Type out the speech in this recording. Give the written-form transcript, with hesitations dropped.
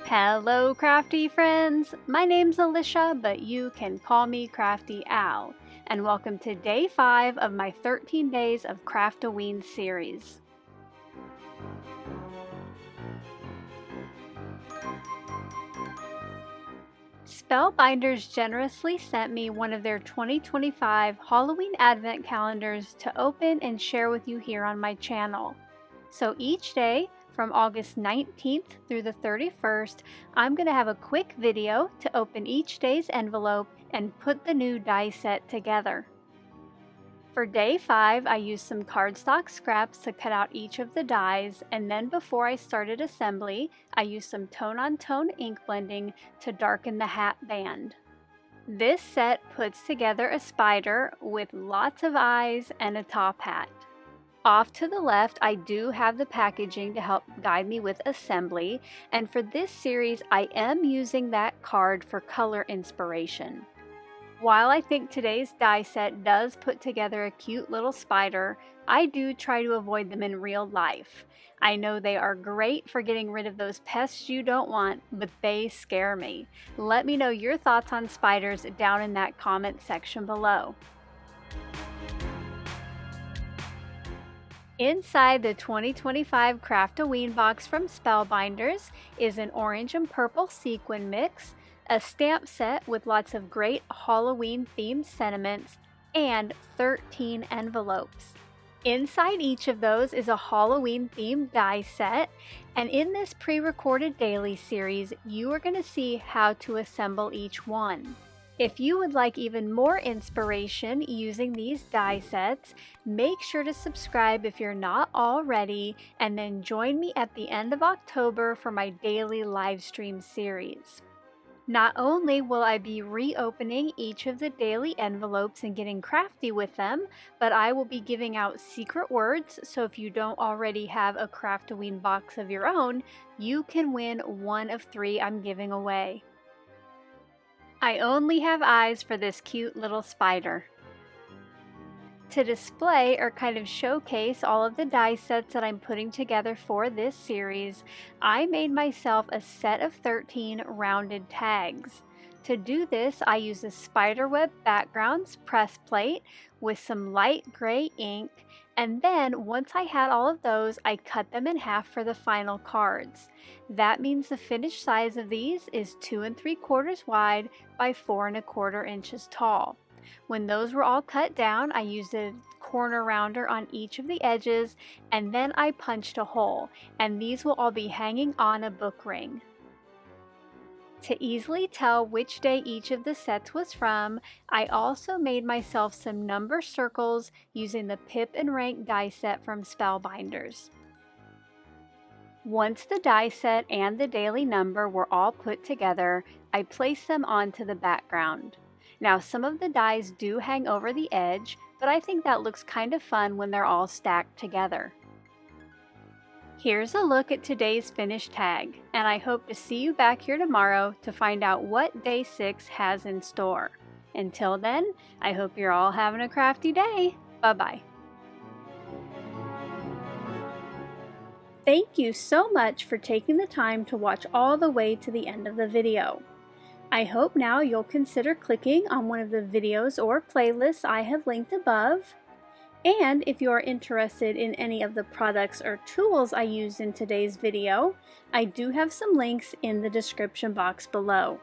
Hello crafty friends! My name's Alicia, but you can call me Crafty Al, and welcome to day 5 of my 13 days of Craft-O-Ween series. Spellbinders generously sent me one of their 2025 Halloween Advent Calendars to open and share with you here on my channel. So each day, from August 19th through the 31st, I'm going to have a quick video to open each day's envelope and put the new die set together. For day 5, I used some cardstock scraps to cut out each of the dies, and then before I started assembly, I used some tone-on-tone ink blending to darken the hat band. This set puts together a spider with lots of eyes and a top hat. Off to the left, I do have the packaging to help guide me with assembly, and for this series, I am using that card for color inspiration. While I think today's die set does put together a cute little spider, I do try to avoid them in real life. I know they are great for getting rid of those pests you don't want, but they scare me. Let me know your thoughts on spiders down in that comment section below. Inside the 2025 Craft-O-Ween box from Spellbinders is an orange and purple sequin mix, a stamp set with lots of great Halloween themed sentiments, and 13 envelopes. Inside each of those is a Halloween themed die set, and in this pre-recorded daily series, you are going to see how to assemble each one. If you would like even more inspiration using these die sets, make sure to subscribe if you're not already, and then join me at the end of October for my daily live stream series. Not only will I be reopening each of the daily envelopes and getting crafty with them, but I will be giving out secret words, so if you don't already have a Craft-O-Ween box of your own, you can win one of 3 I'm giving away. I only have eyes for this cute little spider. To display or kind of showcase all of the die sets that I'm putting together for this series, I made myself a set of 13 rounded tags. To do this, I use a spiderweb backgrounds press plate with some light gray ink, and then once I had all of those, I cut them in half for the final cards. That means the finished size of these is 2 3/4 wide by 4 1/4 inches tall. When those were all cut down, I used a corner rounder on each of the edges, and then I punched a hole, and these will all be hanging on a book ring. To easily tell which day each of the sets was from, I also made myself some number circles using the Pip and Rank die set from Spellbinders. Once the die set and the daily number were all put together, I placed them onto the background. Now some of the dies do hang over the edge, but I think that looks kind of fun when they're all stacked together. Here's a look at today's finished tag, and I hope to see you back here tomorrow to find out what day 6 has in store. Until then, I hope you're all having a crafty day. Bye-bye. Thank you so much for taking the time to watch all the way to the end of the video. I hope now you'll consider clicking on one of the videos or playlists I have linked above. And if you are interested in any of the products or tools I used in today's video, I do have some links in the description box below.